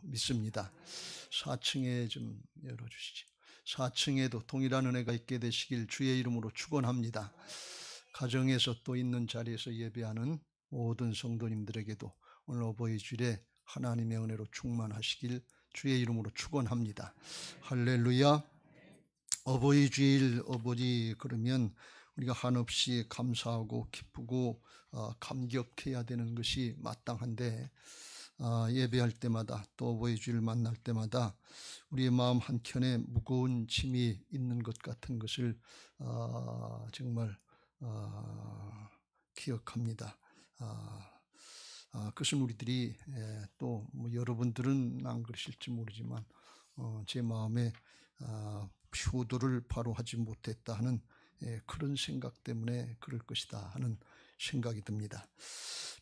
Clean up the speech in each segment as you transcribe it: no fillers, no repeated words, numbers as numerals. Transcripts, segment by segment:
믿습니다. 4층에 좀 열어주시죠. 4층에도 동일한 은혜가 있게 되시길 주의 이름으로 축원합니다. 가정에서 또 있는 자리에서 예배하는 모든 성도님들에게도 오늘 어버이 주일에 하나님의 은혜로 충만하시길 주의 이름으로 축원합니다. 할렐루야. 어버이 주일 어버이 그러면 우리가 한없이 감사하고 기쁘고 감격해야 되는 것이 마땅한데 예배할 때마다 또 어버이 주일 만날 때마다 우리의 마음 한켠에 무거운 짐이 있는 것 같은 것을 정말 기억합니다. 그것은 우리들이 또 뭐 여러분들은 안 그러실지 모르지만 제 마음에 효도를 바로 하지 못했다 하는 그런 생각 때문에 그럴 것이다 하는 생각이 듭니다.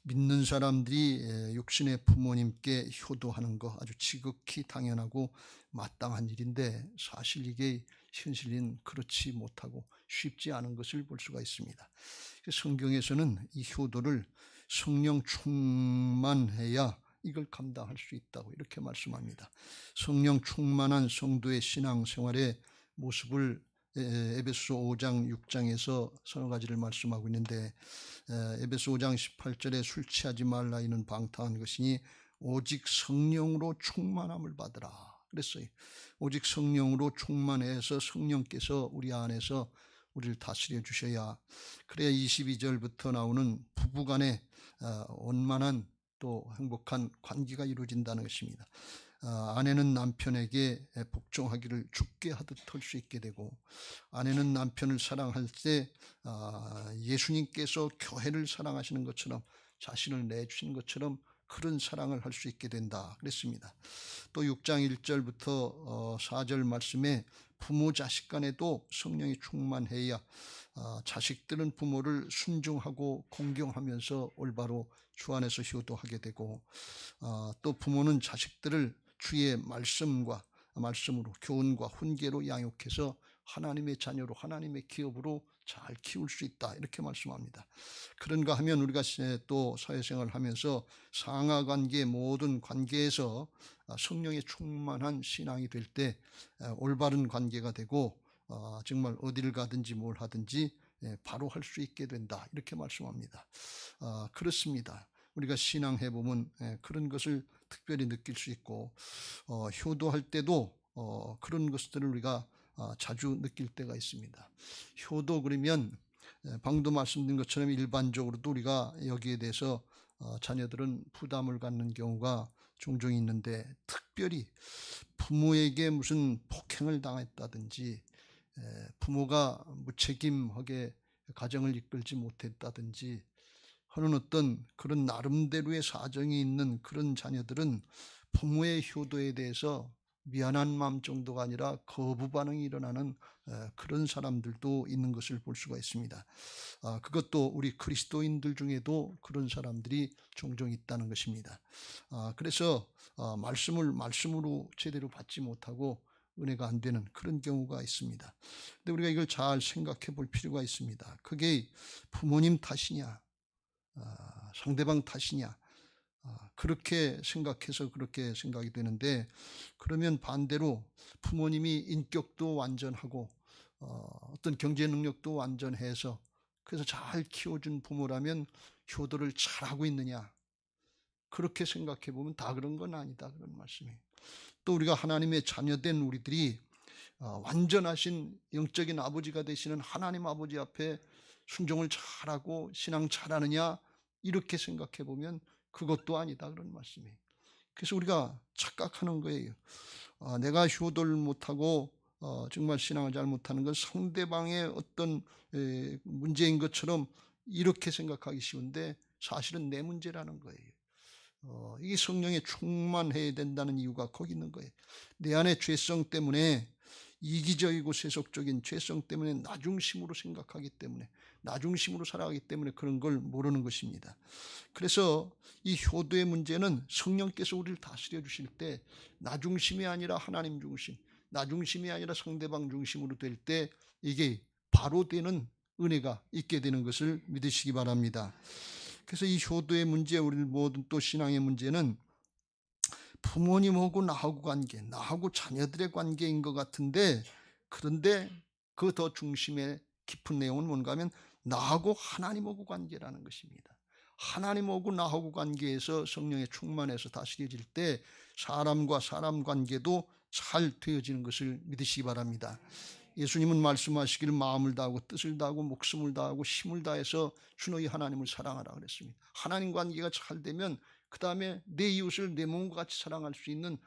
믿는 사람들이 육신의 부모님께 효도하는 거 아주 지극히 당연하고 마땅한 일인데 사실 이게 현실은 그렇지 못하고 쉽지 않은 것을 볼 수가 있습니다. 성경에서는 이 효도를 성령 충만해야 이걸 감당할 수 있다고 이렇게 말씀합니다. 성령 충만한 성도의 신앙생활의 모습을 에베소 5장 6장에서 서너 가지를 말씀하고 있는데 에베소 5장 18절에 술 취하지 말라 이는 방탕한 것이니 오직 성령으로 충만함을 받으라 그랬어요. 오직 성령으로 충만해서 성령께서 우리 안에서 우리를 다스려 주셔야 그래야 22절부터 나오는 부부간의 원만한 또 행복한 관계가 이루어진다는 것입니다. 아내는 남편에게 복종하기를 주께 하듯 할 수 있게 되고 아내는 남편을 사랑할 때 예수님께서 교회를 사랑하시는 것처럼 자신을 내주신 것처럼 그런 사랑을 할 수 있게 된다 그랬습니다. 또 6장 1절부터 4절 말씀에 부모 자식 간에도 성령이 충만해야 자식들은 부모를 순종하고 공경하면서 올바로 주 안에서 효도하게 되고 또 부모는 자식들을 주의 말씀으로 교훈과 훈계로 양육해서 하나님의 자녀로 하나님의 기업으로 잘 키울 수 있다 이렇게 말씀합니다. 그런가 하면 우리가 또 사회생활을 하면서 상하관계 모든 관계에서 성령의 충만한 신앙이 될 때 올바른 관계가 되고 정말 어디를 가든지 뭘 하든지 바로 할 수 있게 된다 이렇게 말씀합니다. 그렇습니다. 우리가 신앙해 보면 그런 것을 특별히 느낄 수 있고 효도할 때도 그런 것들을 우리가 자주 느낄 때가 있습니다. 효도 그러면 방도 말씀드린 것처럼 일반적으로도 우리가 여기에 대해서 자녀들은 부담을 갖는 경우가 종종 있는데 특별히 부모에게 무슨 폭행을 당했다든지 부모가 무책임하게 가정을 이끌지 못했다든지 하는 어떤 그런 나름대로의 사정이 있는 그런 자녀들은 부모의 효도에 대해서 미안한 마음 정도가 아니라 거부 반응이 일어나는 그런 사람들도 있는 것을 볼 수가 있습니다. 그것도 우리 그리스도인들 중에도 그런 사람들이 종종 있다는 것입니다. 그래서 말씀을 말씀으로 제대로 받지 못하고 은혜가 안 되는 그런 경우가 있습니다. 근데 우리가 이걸 잘 생각해 볼 필요가 있습니다. 그게 부모님 탓이냐 상대방 탓이냐 그렇게 생각해서 그렇게 생각이 되는데 그러면 반대로 부모님이 인격도 완전하고 어떤 경제 능력도 완전해서 그래서 잘 키워준 부모라면 효도를 잘하고 있느냐 그렇게 생각해 보면 다 그런 건 아니다 그런 말씀이에요. 또 우리가 하나님의 자녀된 우리들이 완전하신 영적인 아버지가 되시는 하나님 아버지 앞에 순종을 잘하고 신앙 잘하느냐 이렇게 생각해 보면 그것도 아니다 그런 말씀이에요. 그래서 우리가 착각하는 거예요. 내가 효도를 못하고 정말 신앙을 잘 못하는 건 상대방의 어떤 문제인 것처럼 이렇게 생각하기 쉬운데 사실은 내 문제라는 거예요. 이게 성령에 충만해야 된다는 이유가 거기 있는 거예요. 내 안의 죄성 때문에 이기적이고 세속적인 죄성 때문에 나중심으로 생각하기 때문에 나중심으로 살아가기 때문에 그런 걸 모르는 것입니다. 그래서 이 효도의 문제는 성령께서 우리를 다스려 주실 때 나중심이 아니라 하나님 중심, 나중심이 아니라 상대방 중심으로 될 때 이게 바로 되는 은혜가 있게 되는 것을 믿으시기 바랍니다. 그래서 이 효도의 문제, 우리 모든 또 신앙의 문제는 부모님하고 나하고 관계, 나하고 자녀들의 관계인 것 같은데, 그런데 그 더 중심의 깊은 내용은 뭔가 하면 나하고 하나님하고 관계라는 것입니다. 하나님하고 나하고 관계에서 성령의 충만해서 다스려질 때 사람과 사람 관계도 잘 되어지는 것을 믿으시기 바랍니다. 예수님은 말씀하시기를 마음을 다하고 뜻을 다하고 목숨을 다하고 힘을 다해서 주 너희 하나님을 사랑하라 그랬습니다. 하나님 관계가 잘 되면 그 다음에 내 이웃을 내 몸과 같이 사랑할 수 있는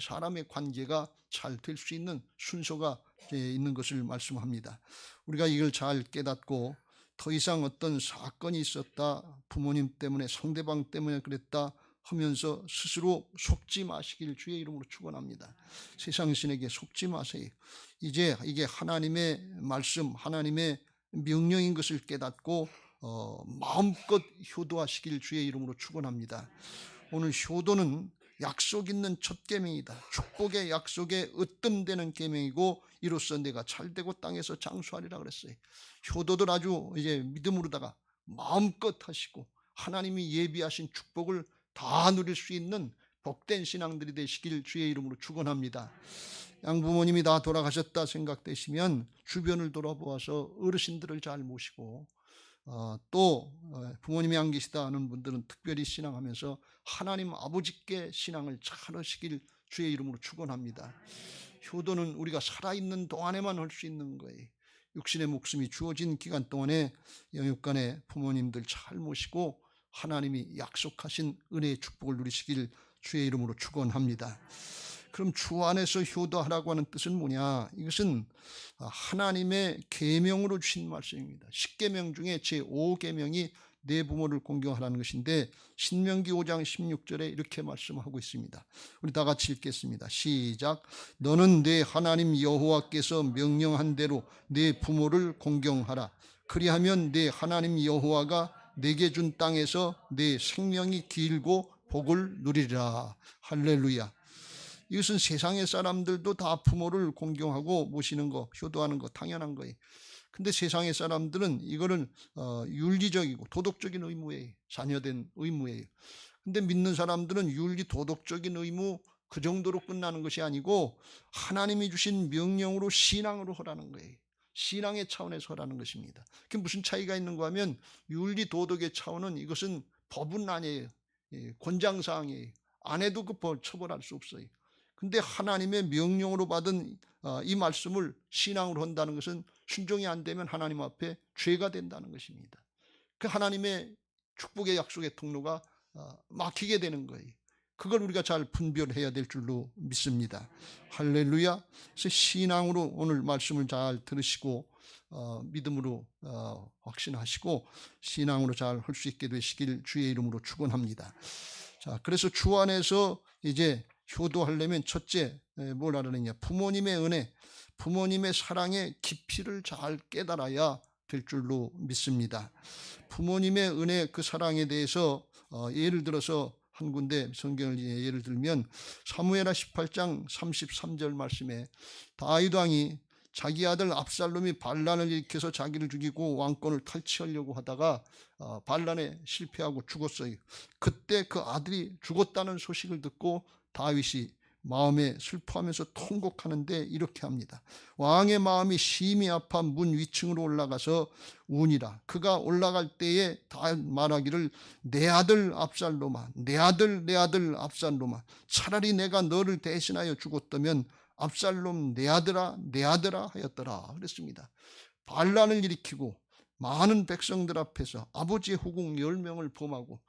사람의 관계가 잘 될 수 있는 순서가 있는 것을 말씀합니다. 우리가 이걸 잘 깨닫고 더 이상 어떤 사건이 있었다, 부모님 때문에 상대방 때문에 그랬다 하면서 스스로 속지 마시길 주의 이름으로 축원합니다. 세상 신에게 속지 마세요. 이제 이게 하나님의 말씀, 하나님의 명령인 것을 깨닫고 마음껏 효도하시길 주의 이름으로 축원합니다. 오늘 효도는 약속 있는 첫 계명이다. 축복의 약속에 으뜸되는 계명이고 이로써 내가 잘되고 땅에서 장수하리라 그랬어요. 효도들 아주 이제 믿음으로다가 마음껏 하시고 하나님이 예비하신 축복을 다 누릴 수 있는 복된 신앙들이 되시길 주의 이름으로 축원합니다. 양부모님이 다 돌아가셨다 생각되시면 주변을 돌아보아서 어르신들을 잘 모시고 또 부모님이 안 계시다 하는 분들은 특별히 신앙하면서 하나님 아버지께 신앙을 잘 하시길 주의 이름으로 축원합니다. 효도는 우리가 살아있는 동안에만 할 수 있는 거예요. 육신의 목숨이 주어진 기간 동안에 영육간에 부모님들 잘 모시고 하나님이 약속하신 은혜의 축복을 누리시길 주의 이름으로 축원합니다. 그럼 주 안에서 효도하라고 하는 뜻은 뭐냐? 이것은 하나님의 계명으로 주신 말씀입니다. 10계명 중에 제5계명이 내 부모를 공경하라는 것인데 신명기 5장 16절에 이렇게 말씀하고 있습니다. 우리 다 같이 읽겠습니다. 시작. 너는 내 하나님 여호와께서 명령한 대로 내 부모를 공경하라. 그리하면 내 하나님 여호와가 내게 준 땅에서 내 생명이 길고 복을 누리리라. 할렐루야. 이것은 세상의 사람들도 다 부모를 공경하고 모시는 거, 효도하는 거 당연한 거예요. 근데 세상의 사람들은 이거는 윤리적이고 도덕적인 의무예요. 자녀된 의무예요. 근데 믿는 사람들은 윤리 도덕적인 의무 그 정도로 끝나는 것이 아니고 하나님이 주신 명령으로 신앙으로 하라는 거예요. 신앙의 차원에서 하라는 것입니다. 그게 무슨 차이가 있는가 하면 윤리 도덕의 차원은 이것은 법은 아니에요. 권장사항이에요. 안 해도 그 처벌할 수 없어요. 근데 하나님의 명령으로 받은 이 말씀을 신앙으로 한다는 것은 순종이 안 되면 하나님 앞에 죄가 된다는 것입니다. 그 하나님의 축복의 약속의 통로가 막히게 되는 거예요. 그걸 우리가 잘 분별해야 될 줄로 믿습니다. 할렐루야. 그래서 신앙으로 오늘 말씀을 잘 들으시고 믿음으로 확신하시고 신앙으로 잘 할 수 있게 되시길 주의 이름으로 축원합니다. 자, 그래서 주 안에서 이제 효도하려면 첫째 뭘 알아내냐? 부모님의 은혜, 부모님의 사랑의 깊이를 잘 깨달아야 될 줄로 믿습니다. 부모님의 은혜 그 사랑에 대해서 예를 들어서 한 군데 성경을 예를 들면 사무엘하 18장 33절 말씀에 다윗 왕이 자기 아들 압살롬이 반란을 일으켜서 자기를 죽이고 왕권을 탈취하려고 하다가 반란에 실패하고 죽었어요. 그때 그 아들이 죽었다는 소식을 듣고 다윗이 마음에 슬퍼하면서 통곡하는데 이렇게 합니다. 왕의 마음이 심히 아파 문 위층으로 올라가서 우니라. 그가 올라갈 때에 다 말하기를 내 아들 압살롬아, 내 아들 압살롬아, 차라리 내가 너를 대신하여 죽었다면 압살롬 내 아들아 하였더라 그랬습니다. 반란을 일으키고 많은 백성들 앞에서 아버지의 후궁 10명을 범하고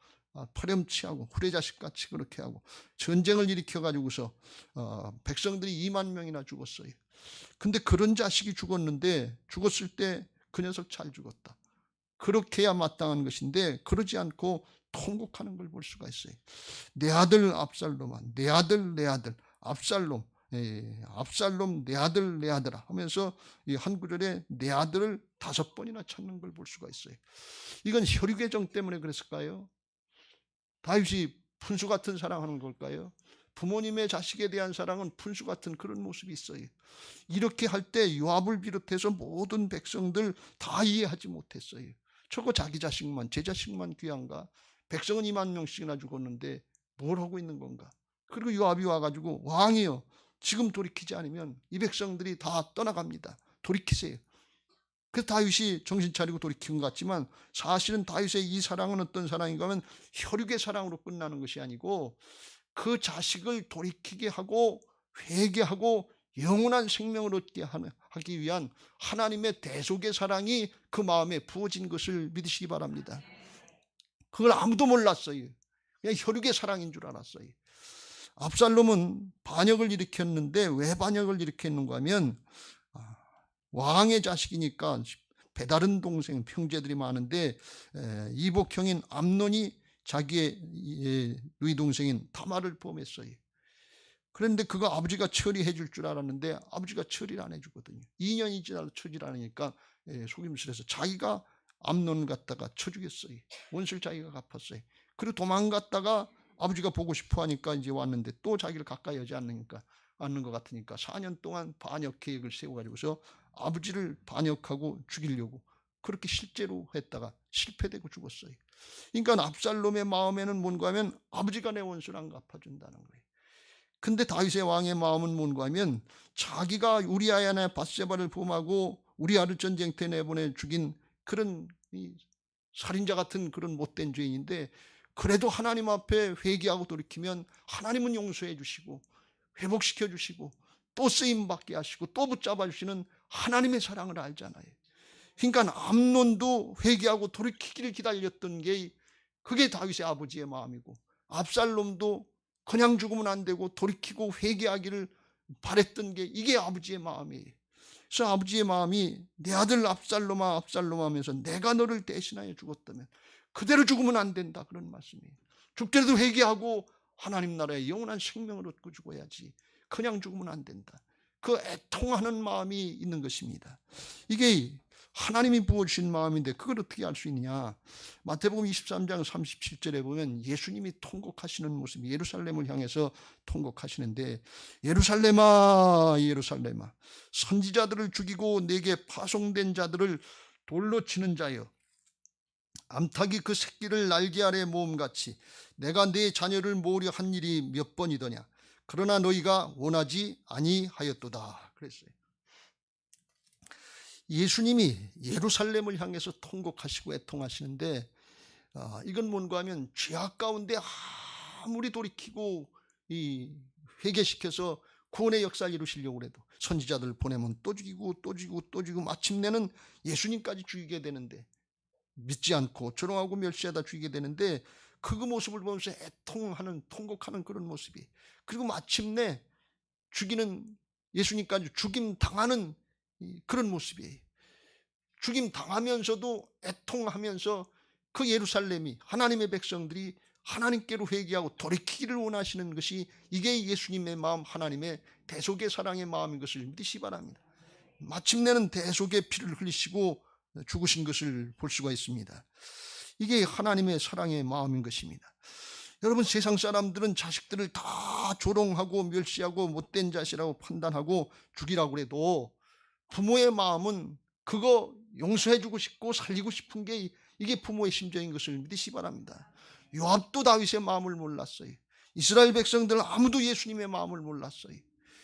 파렴치하고 후레자식같이 그렇게 하고 전쟁을 일으켜가지고서 백성들이 2만 명이나 죽었어요. 근데 그런 자식이 죽었는데 죽었을 때 그 녀석 잘 죽었다. 그렇게 해야 마땅한 것인데 그러지 않고 통곡하는 걸 볼 수가 있어요. 내 아들 압살롬아, 내 아들 압살롬, 압살롬 내 아들아 하면서 이 한 구절에 내 아들을 5번이나 찾는 걸 볼 수가 있어요. 이건 혈육의 때문에 그랬을까요? 다윗이 푼수 같은 사랑하는 걸까요? 부모님의 자식에 대한 사랑은 푼수 같은 그런 모습이 있어요. 이렇게 할 때 요압을 비롯해서 모든 백성들 다 이해하지 못했어요. 저거 자기 자식만, 제 자식만 귀한가? 백성은 2만 명씩이나 죽었는데 뭘 하고 있는 건가? 그리고 요압이 와가지고 왕이여 지금 돌이키지 않으면 이 백성들이 다 떠나갑니다. 돌이키세요. 그래서 다윗이 정신 차리고 돌이킨 것 같지만 사실은 다윗의 이 사랑은 어떤 사랑인가 하면 혈육의 사랑으로 끝나는 것이 아니고 그 자식을 돌이키게 하고 회개하고 영원한 생명을 얻게 하기 위한 하나님의 대속의 사랑이 그 마음에 부어진 것을 믿으시기 바랍니다. 그걸 아무도 몰랐어요. 그냥 혈육의 사랑인 줄 알았어요. 압살롬은 반역을 일으켰는데 왜 반역을 일으켰는가 하면 왕의 자식이니까 배다른 동생 형제들이 많은데 이복형인 암논이 자기의 누이 동생인 다말을 범했어요. 그런데 그거 아버지가 처리해 줄 줄 알았는데 아버지가 처리를 안 해주거든요. 2년이 지나도 처리를 안 하니까 속임수를 해서 자기가 암논 갖다가 쳐 죽였어요. 원수를 자기가 갚았어요. 그리고 도망갔다가 아버지가 보고 싶어 하니까 이제 왔는데 또 자기를 가까이 하지 않는 것 같으니까 4년 동안 반역 계획을 세워가지고서 아버지를 반역하고 죽이려고 그렇게 실제로 했다가 실패되고 죽었어요. 그러니까 압살롬의 마음에는 뭔가 하면 아버지가 내 원수를 안 갚아준다는 거예요. 근데 다윗의 왕의 마음은 뭔가 하면 자기가 우리아의 아내 밧세바를 범하고 우리아를 전쟁터에 내보내 죽인 그런 살인자 같은 그런 못된 죄인인데 그래도 하나님 앞에 회개하고 돌이키면 하나님은 용서해 주시고 회복시켜 주시고 또 쓰임받게 하시고 또 붙잡아 주시는 하나님의 사랑을 알잖아요. 그러니까 암논도 회개하고 돌이키기를 기다렸던 게 그게 다윗의 아버지의 마음이고 압살롬도 그냥 죽으면 안 되고 돌이키고 회개하기를 바랬던 게 이게 아버지의 마음이에요. 그래서 아버지의 마음이 내 아들 압살롬아 압살롬 하면서 내가 너를 대신하여 죽었다면 그대로 죽으면 안 된다 그런 말씀이에요. 죽더라도 회개하고 하나님 나라의 영원한 생명을 얻고 죽어야지 그냥 죽으면 안 된다. 그 애통하는 마음이 있는 것입니다. 이게 하나님이 부어주신 마음인데 그걸 어떻게 알 수 있느냐. 마태복음 23장 37절에 보면 예수님이 통곡하시는 모습, 예루살렘을 향해서 통곡하시는데 예루살렘아 예루살렘아 선지자들을 죽이고 내게 파송된 자들을 돌로 치는 자여 암탉이 그 새끼를 날개 아래 모음같이 내가 내 자녀를 모으려 한 일이 몇 번이더냐. 그러나 너희가 원하지 아니하였도다 그랬어요. 예수님이 예루살렘을 향해서 통곡하시고 애통하시는데 이건 뭔가 하면 죄악 가운데 아무리 돌이키고 회개시켜서 구원의 역사를 이루시려고 해도 선지자들 보내면 또 죽이고 또 죽이고 또 죽이고 마침내는 예수님까지 죽이게 되는데 믿지 않고 조롱하고 멸시하다 죽이게 되는데 그 모습을 보면서 애통하는 통곡하는 그런 모습이 그리고 마침내 죽이는 예수님까지 죽임 당하는 그런 모습이에요. 죽임 당하면서도 애통하면서 그 예루살렘이 하나님의 백성들이 하나님께로 회개하고 돌이키기를 원하시는 것이 이게 예수님의 마음 하나님의 대속의 사랑의 마음인 것을 믿으시기 바랍니다. 마침내는 대속의 피를 흘리시고 죽으신 것을 볼 수가 있습니다. 이게 하나님의 사랑의 마음인 것입니다. 여러분 세상 사람들은 자식들을 다 조롱하고 멸시하고 못된 자식이라고 판단하고 죽이라고 해도 부모의 마음은 그거 용서해주고 싶고 살리고 싶은 게 이게 부모의 심정인 것을 믿으시기 바랍니다. 요압도 다윗의 마음을 몰랐어요. 이스라엘 백성들은 아무도 예수님의 마음을 몰랐어요.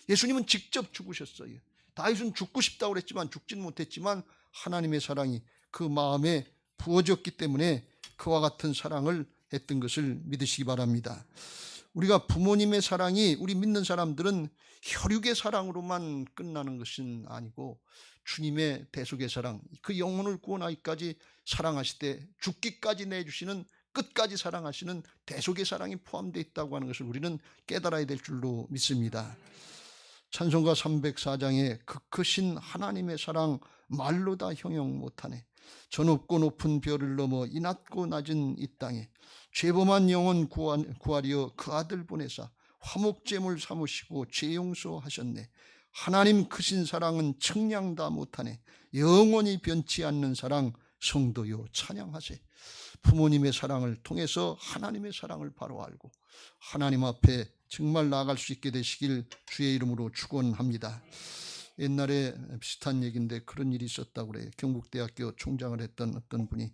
예수님은 직접 죽으셨어요. 다윗은 죽고 싶다고 그랬지만 죽지는 못했지만 하나님의 사랑이 그 마음에 부어졌기 때문에 그와 같은 사랑을 했던 것을 믿으시기 바랍니다. 우리가 부모님의 사랑이 우리 믿는 사람들은 혈육의 사랑으로만 끝나는 것은 아니고 주님의 대속의 사랑, 그 영혼을 구원하기까지 사랑하시되 죽기까지 내주시는 끝까지 사랑하시는 대속의 사랑이 포함되어 있다고 하는 것을 우리는 깨달아야 될 줄로 믿습니다. 찬송가 304장에 그 크신 하나님의 사랑 말로 다 형용 못하네. 저 높고 높은 별을 넘어 이 낮고 낮은 이 땅에 죄범한 영혼 구하려 그 아들 보내사 화목제물 삼으시고 죄 용서하셨네. 하나님 크신 사랑은 측량 다 못하네. 영원히 변치 않는 사랑 성도요 찬양하세. 부모님의 사랑을 통해서 하나님의 사랑을 바로 알고 하나님 앞에 정말 나아갈 수 있게 되시길 주의 이름으로 축원합니다. 옛날에 비슷한 얘기인데 그런 일이 있었다고 그래요. 경북대학교 총장을 했던 어떤 분이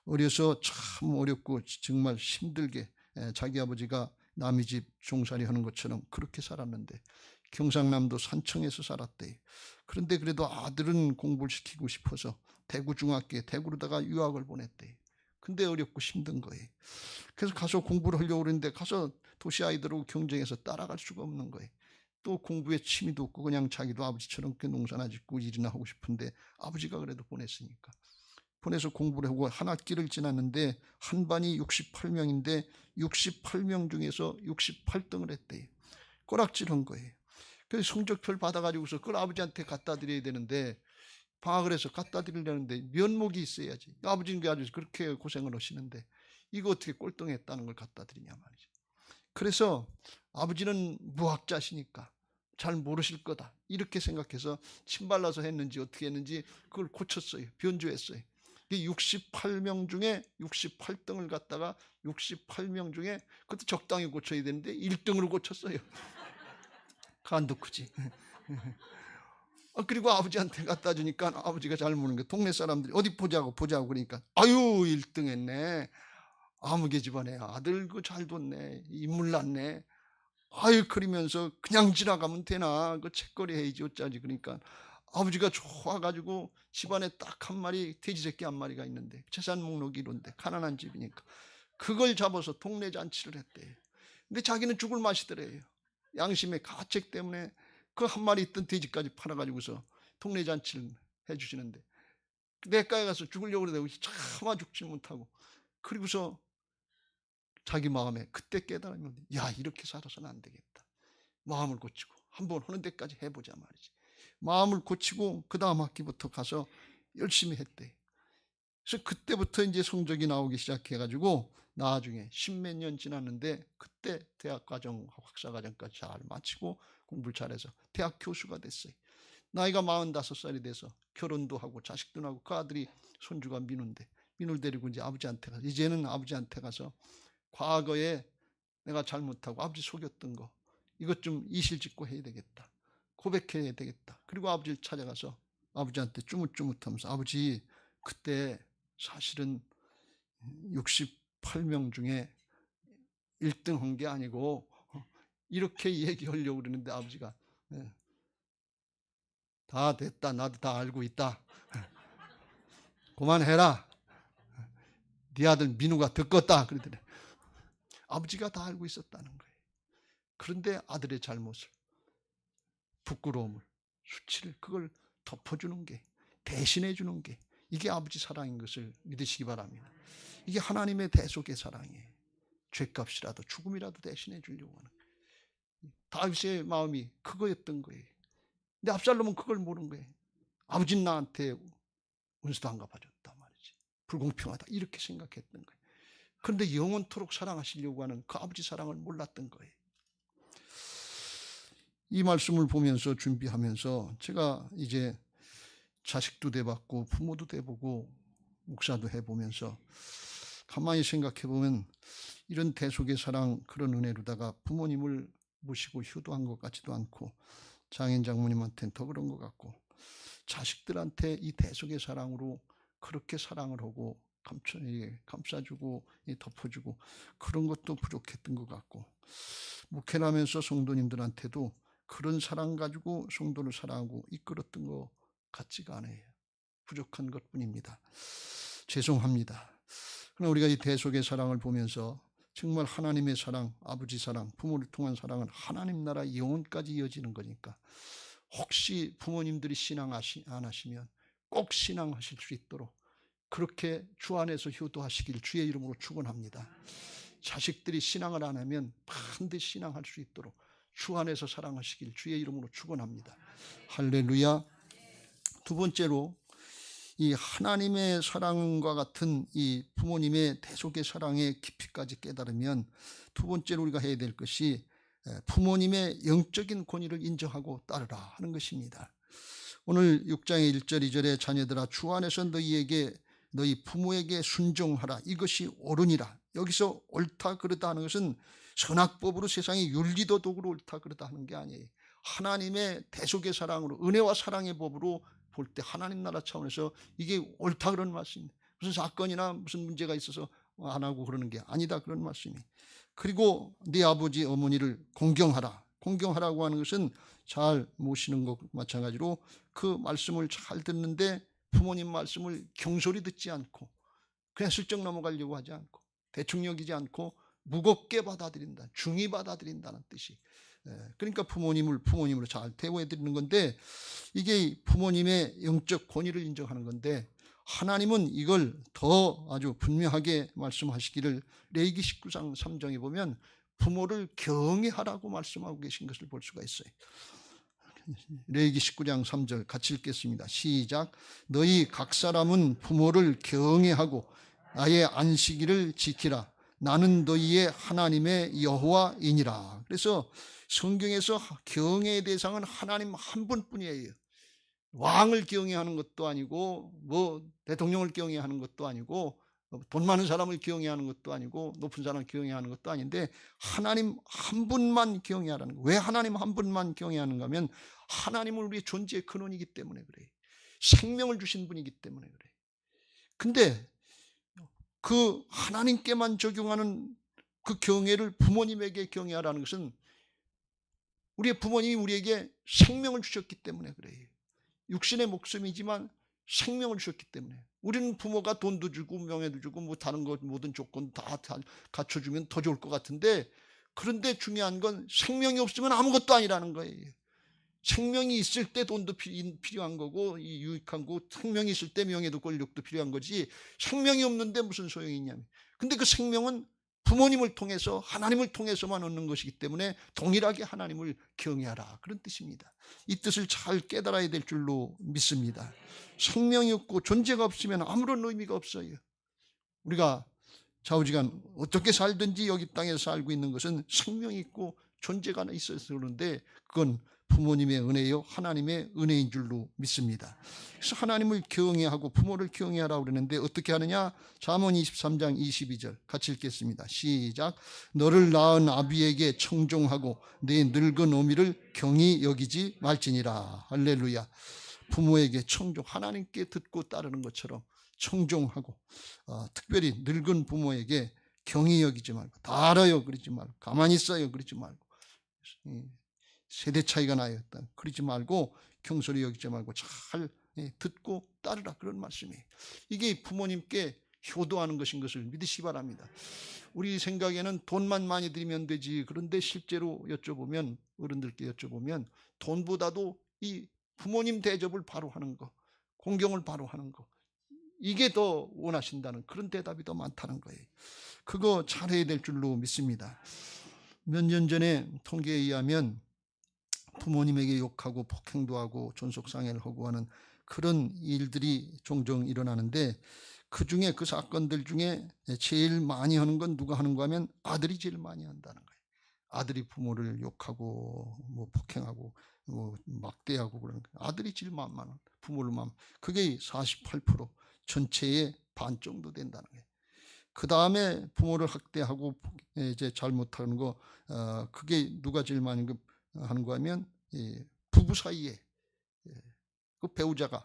어려서 참 어렵고 정말 힘들게 자기 아버지가 남의 집 종살이 하는 것처럼 그렇게 살았는데 경상남도 산청에서 살았대. 그런데 그래도 아들은 공부를 시키고 싶어서 대구 중학교에 대구로다가 유학을 보냈대. 근데 어렵고 힘든 거예요. 그래서 가서 공부를 하려고 그랬는데 가서 도시 아이들하고 경쟁해서 따라갈 수가 없는 거예요. 또 공부에 취미도 없고 그냥 자기도 아버지처럼 농사나 짓고 일이나 하고 싶은데 아버지가 그래도 보냈으니까. 보내서 공부를 하고 한 학기를 지났는데 한 반이 68명인데 68명 중에서 68등을 했대요. 꼬락질한 거예요. 그래서 성적표를 받아가지고서 그걸 아버지한테 갖다 드려야 되는데 방학을 해서 갖다 드리려는데 면목이 있어야지. 아버지는 아주 그렇게 고생을 하시는데 이거 어떻게 꼴등했다는 걸 갖다 드리냐 말이죠. 그래서 아버지는 무학자시니까 잘 모르실 거다 이렇게 생각해서 침 발라서 했는지 어떻게 했는지 그걸 고쳤어요. 변조했어요. 68명 중에 68등을 갖다가 68명 중에 그것도 적당히 고쳐야 되는데 1등으로 고쳤어요. 간도 크지. 그리고 아버지한테 갖다 주니까 아버지가 잘 모르는 게 동네 사람들이 어디 보자고 그러니까 아유 1등 했네. 아무개 집안에 아들 그 잘 뒀네. 인물 났네. 아유 그러면서 그냥 지나가면 되나 그 책거리 해야지 어쩌지. 그러니까 아버지가 좋아가지고 집안에 딱 한 마리 돼지 새끼 한 마리가 있는데 재산 목록이 이런데 가난한 집이니까 그걸 잡아서 동네 잔치를 했대. 근데 자기는 죽을 맛이더래요. 양심의 가책 때문에 그 한 마리 있던 돼지까지 팔아가지고서 동네 잔치를 해주시는데 내과에 가서 죽으려고 그러다가 차마 죽지 못하고 그리고서 자기 마음에 그때 깨달으면 야 이렇게 살아서는 안 되겠다. 마음을 고치고 한번 하는 데까지 해보자 말이지. 마음을 고치고 그 다음 학기부터 가서 열심히 했대. 그래서 그때부터 이제 성적이 나오기 시작해가지고 나중에 십몇 년 지났는데 그때 대학과정 학사과정까지 잘 마치고 공부를 잘해서 대학 교수가 됐어요. 나이가 45살이 돼서 결혼도 하고 자식도 나고 그 아들이 손주가 민우인데 민우를 데리고 이제 아버지한테 가서 이제는 아버지한테 가서 과거에 내가 잘못하고 아버지 속였던 거 이것 좀 이실직고 해야 되겠다. 고백해야 되겠다. 그리고 아버지를 찾아가서 아버지한테 쭈뭇쭈뭇하면서 아버지 그때 사실은 68명 중에 1등 한 게 아니고 이렇게 얘기하려고 그러는데 아버지가 다 됐다. 나도 다 알고 있다. 그만해라. 네 아들 민우가 듣겄다. 그러더래. 아버지가 다 알고 있었다는 거예요. 그런데 아들의 잘못을 부끄러움을 수치를 그걸 덮어주는 게 대신해 주는 게 이게 아버지 사랑인 것을 믿으시기 바랍니다. 이게 하나님의 대속의 사랑이에요. 죗값이라도 죽음이라도 대신해 주려고 하는 거예요. 다윗의 마음이 그거였던 거예요. 근데 압살롬은 그걸 모르는 거예요. 아버지는 나한테 은수도 안 갚아줬단 말이지. 불공평하다 이렇게 생각했던 거예요. 그런데 영원토록 사랑하시려고 하는 그 아버지 사랑을 몰랐던 거예요. 이 말씀을 보면서 준비하면서 제가 이제 자식도 돼봤고 부모도 돼보고 목사도 해보면서 가만히 생각해 보면 이런 대속의 사랑 그런 은혜로다가 부모님을 모시고 효도한 것 같지도 않고 장인 장모님한테는 더 그런 것 같고 자식들한테 이 대속의 사랑으로 그렇게 사랑을 하고 감싸주고 덮어주고 그런 것도 부족했던 것 같고 목회를 하면서 성도님들한테도 그런 사랑 가지고 성도를 사랑하고 이끌었던 것 같지가 않아요. 부족한 것뿐입니다. 죄송합니다. 그러나 우리가 이 대속의 사랑을 보면서 정말 하나님의 사랑, 아버지 사랑, 부모를 통한 사랑은 하나님 나라 영원까지 이어지는 거니까 혹시 부모님들이 신앙 안 하시면 꼭 신앙하실 수 있도록 그렇게 주 안에서 효도하시길 주의 이름으로 축원합니다. 자식들이 신앙을 안 하면 반드시 신앙할 수 있도록 주 안에서 사랑하시길 주의 이름으로 축원합니다. 할렐루야. 두 번째로 이 하나님의 사랑과 같은 이 부모님의 대속의 사랑의 깊이까지 깨달으면 두 번째로 우리가 해야 될 것이 부모님의 영적인 권위를 인정하고 따르라 하는 것입니다. 오늘 6장의 1절 2절에 자녀들아 주 안에서 너희 부모에게 순종하라 이것이 옳으니라. 여기서 옳다 그르다 하는 것은 선악법으로 세상의 윤리도 도구로 옳다 그르다 하는 게 아니에요. 하나님의 대속의 사랑으로 은혜와 사랑의 법으로 볼 때 하나님 나라 차원에서 이게 옳다 그런 말씀입니다. 무슨 사건이나 무슨 문제가 있어서 안 하고 그러는 게 아니다, 그런 말씀이. 그리고 네 아버지 어머니를 공경하라. 공경하라고 하는 것은 잘 모시는 것 마찬가지로 그 말씀을 잘 듣는데 부모님 말씀을 경솔히 듣지 않고 그냥 슬쩍 넘어가려고 하지 않고 대충 여기지 않고 무겁게 받아들인다, 중히 받아들인다는 뜻이. 그러니까 부모님으로 잘 대우해 드리는 건데, 이게 부모님의 영적 권위를 인정하는 건데, 하나님은 이걸 더 아주 분명하게 말씀하시기를 레위기 19장 3장에 보면 부모를 경외하라고 말씀하고 계신 것을 볼 수가 있어요. 레위기 19장 3절 같이 읽겠습니다. 시작. 너희 각 사람은 부모를 경외하고 나의 안식일을 지키라. 나는 너희의 하나님의 여호와이니라. 그래서 성경에서 경외의 대상은 하나님 한 분뿐이에요. 왕을 경외하는 것도 아니고 뭐 대통령을 경외하는 것도 아니고 돈 많은 사람을 경외하는 것도 아니고 높은 사람을 경외하는 것도 아닌데 하나님 한 분만 경외하라는 거예요. 왜 하나님 한 분만 경외하는가 하면 하나님은 우리의 존재의 근원이기 때문에 그래요. 생명을 주신 분이기 때문에 그래요. 근데 그 하나님께만 적용하는 그 경외를 부모님에게 경외하라는 것은 우리의 부모님이 우리에게 생명을 주셨기 때문에 그래요. 육신의 목숨이지만 생명을 주셨기 때문에. 우리는 부모가 돈도 주고 명예도 주고 뭐 다른 것 모든 조건 다 갖춰주면 더 좋을 것 같은데, 그런데 중요한 건 생명이 없으면 아무것도 아니라는 거예요. 생명이 있을 때 돈도 필요한 거고 유익한 거고, 생명이 있을 때 명예도 권력도 필요한 거지 생명이 없는데 무슨 소용이 있냐면. 근데 그 생명은 부모님을 통해서 하나님을 통해서만 얻는 것이기 때문에 동일하게 하나님을 경외하라, 그런 뜻입니다. 이 뜻을 잘 깨달아야 될 줄로 믿습니다. 생명이 없고 존재가 없으면 아무런 의미가 없어요. 우리가 좌우지간 어떻게 살든지 여기 땅에서 살고 있는 것은 생명이 있고 존재가 있어서 그런데 그건 부모님의 은혜요 하나님의 은혜인 줄로 믿습니다. 그래서 하나님을 경외하고 부모를 경외하라고 그러는데 어떻게 하느냐? 잠언 23장 22절 같이 읽겠습니다. 시작. 너를 낳은 아비에게 청종하고 내 늙은 어미를 경히 여기지 말지니라. 할렐루야. 부모에게 청종, 하나님께 듣고 따르는 것처럼 청종하고, 특별히 늙은 부모에게 경히 여기지 말고, 다 알아요 그러지 말고, 가만히 있어요 그러지 말고, 세대 차이가 나요 그러지 말고, 경솔히 여기지 말고 잘 듣고 따르라, 그런 말씀이에요. 이게 부모님께 효도하는 것인 것을 믿으시기 바랍니다. 우리 생각에는 돈만 많이 들이면 되지, 그런데 실제로 여쭤보면, 어른들께 여쭤보면 돈보다도 이 부모님 대접을 바로 하는 거, 공경을 바로 하는 거, 이게 더 원하신다는 그런 대답이 더 많다는 거예요. 그거 잘해야 될 줄로 믿습니다. 몇 년 전에 통계에 의하면 부모님에게 욕하고 폭행도 하고 존속상해를 하고 하는 그런 일들이 종종 일어나는데, 그 중에 그 사건들 중에 제일 많이 하는 건 누가 하는가 하면 아들이 제일 많이 한다는 거예요. 아들이 부모를 욕하고 뭐 폭행하고 뭐 막대하고 그러는 거예요. 아들이 제일 많아. 부모를 그게 48%, 전체의 반 정도 된다는 거예요. 그 다음에 부모를 학대하고 이제 잘못하는 거, 그게 누가 제일 많이 하는 거 하면 부부 사이에 그 배우자가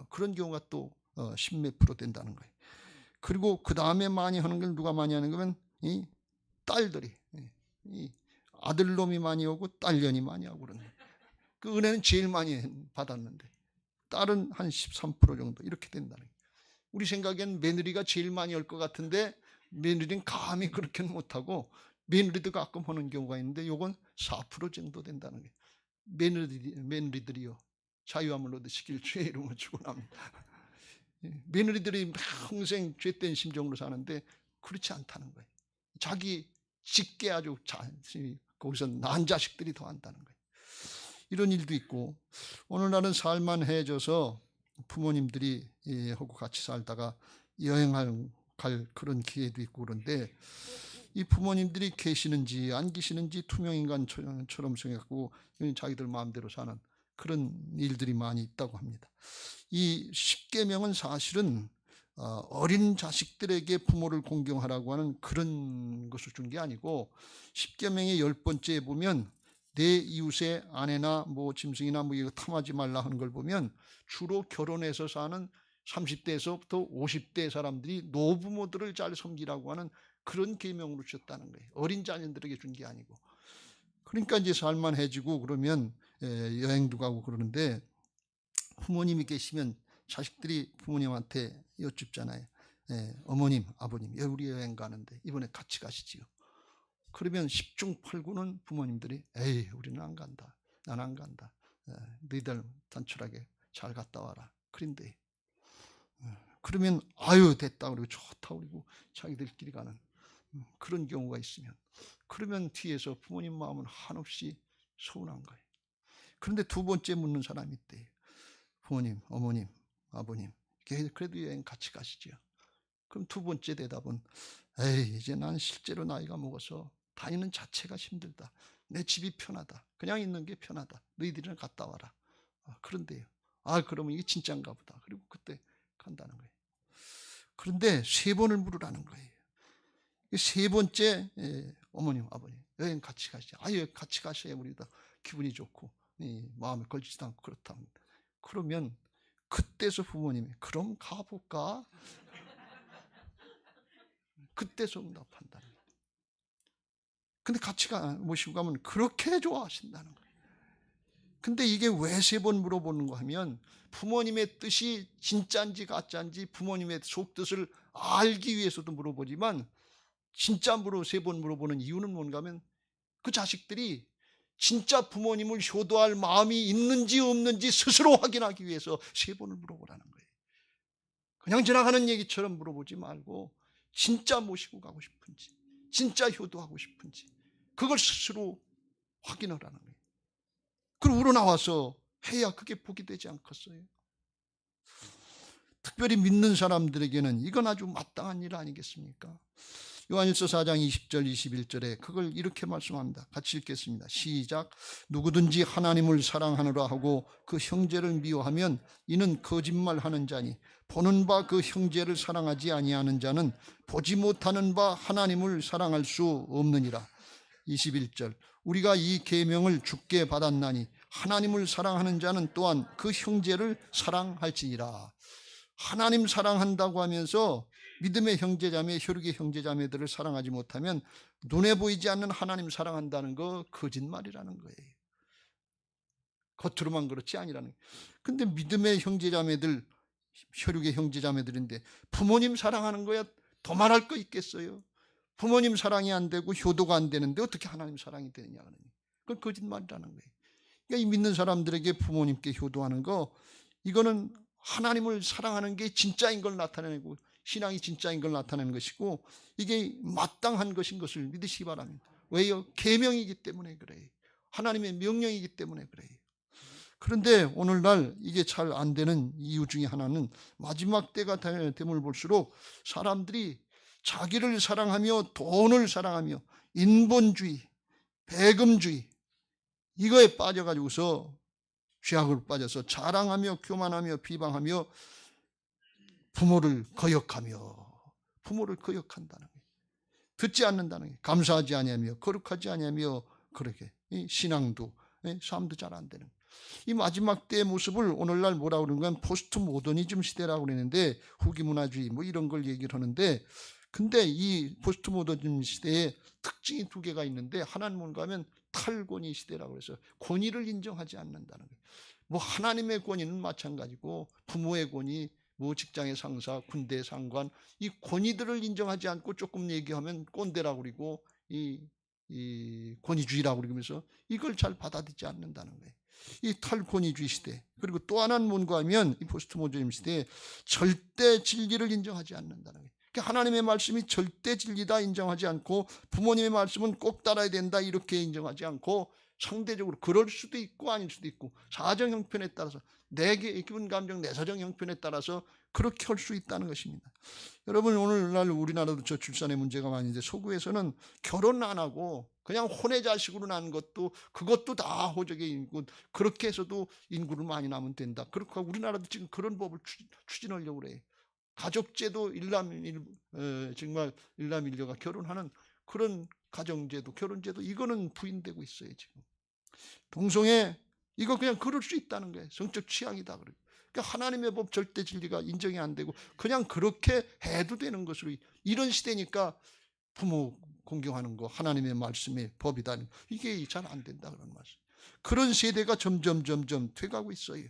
그런 경우가 또 10몇 프로 된다는 거예요. 그리고 그 다음에 많이 하는 걸 누가 많이 하는 거면 이 딸들이, 이 아들놈이 많이 오고 딸년이 많이 하고 그러는 거예요. 그 은혜는 제일 많이 받았는데 딸은 한 13% 정도 이렇게 된다는 거예요. 우리 생각엔 며느리가 제일 많이 할 것 같은데 며느리는 감히 그렇게는 못하고 며느리도 가끔 하는 경우가 있는데 요건 4% 정도 된다는 거예요. 며느리들이요 자유함을 얻으시길 주의 이름으로 축원합니다. 며느리들이 평생 죄된 심정으로 사는데 그렇지 않다는 거예요. 자기 직계 아주 거기서 난 자식들이 더 한다는 거예요. 이런 일도 있고, 오늘날은 살만해져서 부모님들이 하고 같이 살다가 여행할 그런 기회도 있고, 그런데 이 부모님들이 계시는지 안 계시는지 투명인간처럼 생각하고 자기들 마음대로 사는 그런 일들이 많이 있다고 합니다. 이 십계명은 사실은 어린 자식들에게 부모를 공경하라고 하는 그런 것을 준 게 아니고, 십계명의 10번째에 보면 내 이웃의 아내나 뭐 짐승이나 뭐 이거 탐하지 말라 하는 걸 보면 주로 결혼해서 사는 30대에서부터 50대 사람들이 노부모들을 잘 섬기라고 하는 그런 계명으로 주셨다는 거예요. 어린 자녀들에게 준 게 아니고. 그러니까 이제 살만해지고 그러면 여행도 가고 그러는데, 부모님이 계시면 자식들이 부모님한테 여쭙잖아요. 어머님, 아버님, 우리 여행 가는데 이번에 같이 가시지요. 그러면 10중 8구는 부모님들이 에이, 우리는 안 간다. 난 안 간다. 너희들 단촐하게 잘 갔다 와라. 그런데 그러면 아유 됐다 그리고 좋다 그리고 자기들끼리 가는 그런 경우가 있으면, 그러면 뒤에서 부모님 마음은 한없이 서운한 거예요. 그런데 두 번째 묻는 사람이 있대요. 부모님, 어머님, 아버님, 그래도 여행 같이 가시죠. 그럼 두 번째 대답은 에이, 이제 난 실제로 나이가 먹어서 다니는 자체가 힘들다. 내 집이 편하다. 그냥 있는 게 편하다. 너희들이랑 갔다 와라. 그런데요. 그러면 이게 진짜인가 보다. 그리고 그때 간다는 거예요. 그런데 세 번을 물으라는 거예요. 세 번째, 어머님, 아버님, 여행 같이 가시죠. 같이 가셔야 우리도 기분이 좋고 마음에 걸리지도 않고 그렇답니다. 그러면 그때서 부모님이 그럼 가볼까? 그때서 응답한다는 거예요. 근데 같이 모시고 가면 그렇게 좋아하신다는 거예요. 근데 이게 왜 세 번 물어보는가 하면, 부모님의 뜻이 진짜인지 가짜인지 부모님의 속뜻을 알기 위해서도 물어보지만, 진짜 세 번 물어보는 이유는 뭔가 하면, 그 자식들이 진짜 부모님을 효도할 마음이 있는지 없는지 스스로 확인하기 위해서 세 번을 물어보라는 거예요. 그냥 지나가는 얘기처럼 물어보지 말고 진짜 모시고 가고 싶은지, 진짜 효도하고 싶은지 그걸 스스로 확인하라는 거예요. 그걸 우러나와서 해야 그게 복이 되지 않겠어요? 특별히 믿는 사람들에게는 이건 아주 마땅한 일 아니겠습니까? 요한일서 4장 20절 21절에 그걸 이렇게 말씀합니다. 같이 읽겠습니다. 시작. 누구든지 하나님을 사랑하노라 하고 그 형제를 미워하면 이는 거짓말하는 자니, 보는 바 그 형제를 사랑하지 아니하는 자는 보지 못하는 바 하나님을 사랑할 수 없느니라. 21절. 우리가 이 계명을 주께 받았나니 하나님을 사랑하는 자는 또한 그 형제를 사랑할지니라. 하나님 사랑한다고 하면서 믿음의 형제자매, 혈육의 형제자매들을 사랑하지 못하면 눈에 보이지 않는 하나님 사랑한다는 거 거짓말이라는 거예요. 겉으로만 그렇지 아니라는 거예요. 근데 믿음의 형제자매들, 혈육의 형제자매들인데 부모님 사랑하는 거야 더 말할 거 있겠어요? 부모님 사랑이 안 되고 효도가 안 되는데 어떻게 하나님 사랑이 되느냐. 그건 거짓말이라는 거예요. 그러니까 이 믿는 사람들에게 부모님께 효도하는 거, 이거는 하나님을 사랑하는 게 진짜인 걸 나타내고 신앙이 진짜인 걸 나타내는 것이고, 이게 마땅한 것인 것을 믿으시기 바랍니다. 왜요? 계명이기 때문에 그래요. 하나님의 명령이기 때문에 그래요. 그런데 오늘날 이게 잘 안 되는 이유 중에 하나는, 마지막 때가 됨을 볼수록 사람들이 자기를 사랑하며 돈을 사랑하며 인본주의, 배금주의 이거에 빠져가지고서 죄악으로 빠져서 자랑하며 교만하며 비방하며 부모를 거역한다는 거예요. 듣지 않는다는 거예요. 감사하지 아니하며 거룩하지 아니하며, 그렇게 신앙도 삶도 잘 안 되는 거예요. 이 마지막 때의 모습을 오늘날 뭐라고 그러는 건 포스트 모더니즘 시대라고 그러는데, 후기문화주의 이런 걸 얘기를 하는데, 근데 이 포스트 모더니즘 시대에 특징이 두 개가 있는데, 하나는 뭔가 하면 탈권위 시대라고 해서 권위를 인정하지 않는다는 거예요. 하나님의 권위는 마찬가지고 부모의 권위, 직장의 상사, 군대 상관, 이 권위들을 인정하지 않고 조금 얘기하면 꼰대라고 그러고 이 권위주의라고 그러면서 이걸 잘 받아들이지 않는다는 거예요. 이 탈권위주의 시대. 그리고 또 하나는 뭔가 하면 이 포스트 모더니즘 시대에 절대 진리를 인정하지 않는다는 거예요. 그러니까 하나님의 말씀이 절대 진리다 인정하지 않고, 부모님의 말씀은 꼭 따라야 된다 이렇게 인정하지 않고, 상대적으로 그럴 수도 있고 아닐 수도 있고, 사정 형편에 따라서, 내 기분 감정, 내 사정 형편에 따라서 그렇게 할 수 있다는 것입니다. 여러분, 오늘날 우리나라도 저출산의 문제가 많은데, 서구에서는 결혼 안 하고 그냥 혼외자식으로 난 것도, 그것도 다 호적의 인구, 그렇게 해서도 인구를 많이 낳으면 된다. 그렇고 우리나라도 지금 그런 법을 추진하려고 그래요. 가족제도, 정말 일남일녀가 결혼하는 그런 가정제도, 결혼제도, 이거는 부인되고 있어요. 지금 동성애 이거 그냥 그럴 수 있다는 거예요. 성적 취향이다. 그러니까 하나님의 법 절대 진리가 인정이 안 되고 그냥 그렇게 해도 되는 것으로, 이런 시대니까 부모 공경하는 거 하나님의 말씀의 법이다, 이게 잘 안 된다 그런 말씀. 그런 세대가 점점 돼가고 있어요.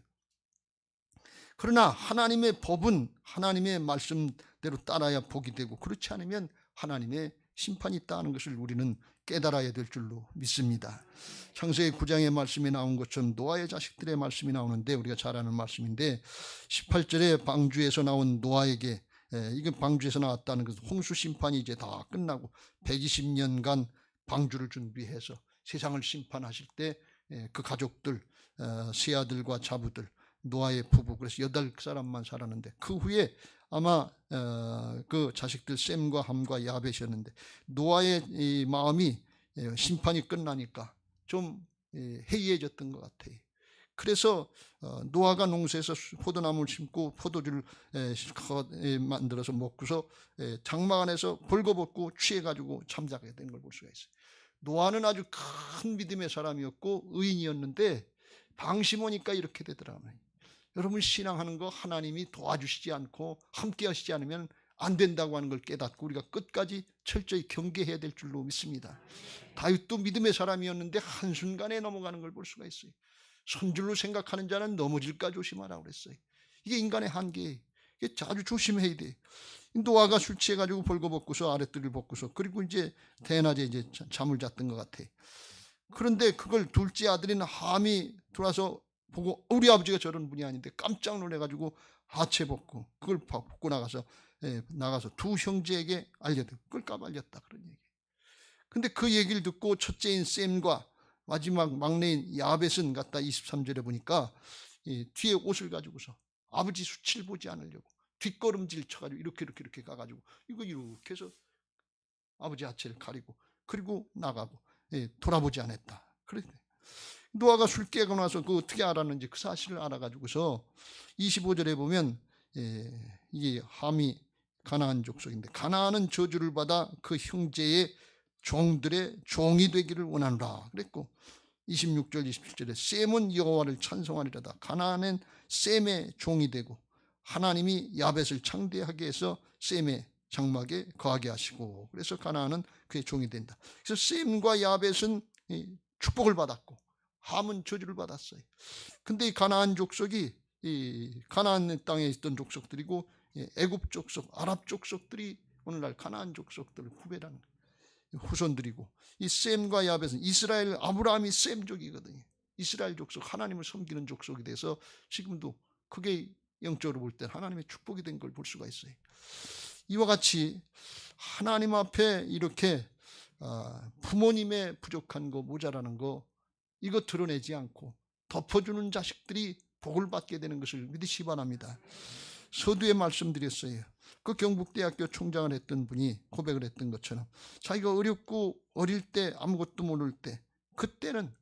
그러나 하나님의 법은 하나님의 말씀대로 따라야 복이 되고, 그렇지 않으면 하나님의 심판이 있다는 것을 우리는 깨달아야 될 줄로 믿습니다. 창세기 9장의 말씀이 나온 것처럼 노아의 자식들의 말씀이 나오는데, 우리가 잘 아는 말씀인데 18절에 방주에서 나온 노아에게, 이게 방주에서 나왔다는 것은 홍수 심판이 이제 다 끝나고 120년간 방주를 준비해서 세상을 심판하실 때 그 가족들, 세 아들과 자부들, 노아의 부부, 그래서 8사람만 살았는데, 그 후에 아마 그 자식들 셈과 함과 야벳이었는데, 노아의 이 마음이 심판이 끝나니까 좀 해이해졌던 것 같아요. 그래서 노아가 농사에서 포도나무를 심고 포도주를 만들어서 먹고서 장막 안에서 벌거벗고 취해가지고 잠자게 된 걸 볼 수가 있어요. 노아는 아주 큰 믿음의 사람이었고 의인이었는데 방심하니까 이렇게 되더라고요. 여러분, 신앙하는 거 하나님이 도와주시지 않고 함께 하시지 않으면 안 된다고 하는 걸 깨닫고 우리가 끝까지 철저히 경계해야 될 줄로 믿습니다. 다윗도 믿음의 사람이었는데 한순간에 넘어가는 걸 볼 수가 있어요. 선줄로 생각하는 자는 넘어질까 조심하라고 그랬어요. 이게 인간의 한계예요. 이게 아주 조심해야 돼. 노아가 술 취해가지고 벌거벗고서 아랫뜰을 벗고서, 그리고 이제 대낮에 이제 잠을 잤던 것 같아. 그런데 그걸 둘째 아들인 함이 들어와서 보고, 우리 아버지가 저런 분이 아닌데 깜짝 놀래가지고 하체 벗고 그걸 벗고 나가서 두 형제에게 알려드리고 그걸 까발렸다, 그런 얘기. 근데 그 얘기를 듣고 첫째인 셈과 마지막 막내인 야벳은 갔다 23절에 보니까 뒤에 옷을 가지고서 아버지 수치를 보지 않으려고 뒷걸음질 쳐가지고 이렇게 가가지고 이렇게 해서 아버지 하체를 가리고 그리고 나가고 돌아보지 않았다. 그랬대. 노아가 술 깨고 나서 그 어떻게 알았는지 그 사실을 알아가지고서 25절에 보면 이게 함이 가나안 족속인데, 가나안은 저주를 받아 그 형제의 종들의 종이 되기를 원하노라 그랬고, 26절 27절에 셈은 여호와를 찬송하리로다. 가나안은 셈의 종이 되고 하나님이 야벳을 창대하게 해서 셈의 장막에 거하게 하시고, 그래서 가나안은 그의 종이 된다. 그래서 셈과 야벳은 축복을 받았고 함은 저주를 받았어요. 근데 이 가나안 족속이 이 가나안 땅에 있던 족속들이고 애굽 족속, 아랍 족속들이 오늘날 가나안 족속들을 후배라는 후손들이고, 이 셈과 야벳은 이스라엘, 아브라함이 셈족이거든요. 이스라엘 족속, 하나님을 섬기는 족속이 돼서 지금도 그게 영적으로 볼 때 하나님의 축복이 된 걸 볼 수가 있어요. 이와 같이 하나님 앞에 이렇게 부모님의 부족한 거, 모자라는 거, 이거 드러내지 않고 덮어주는 자식들이 복을 받게 되는 것을 믿으시기 바랍니다. 서두에 말씀드렸어요. 그 경북대학교 총장을 했던 분이 고백을 했던 것처럼 자기가 어렵고 어릴 때 아무것도 모를 때, 그때는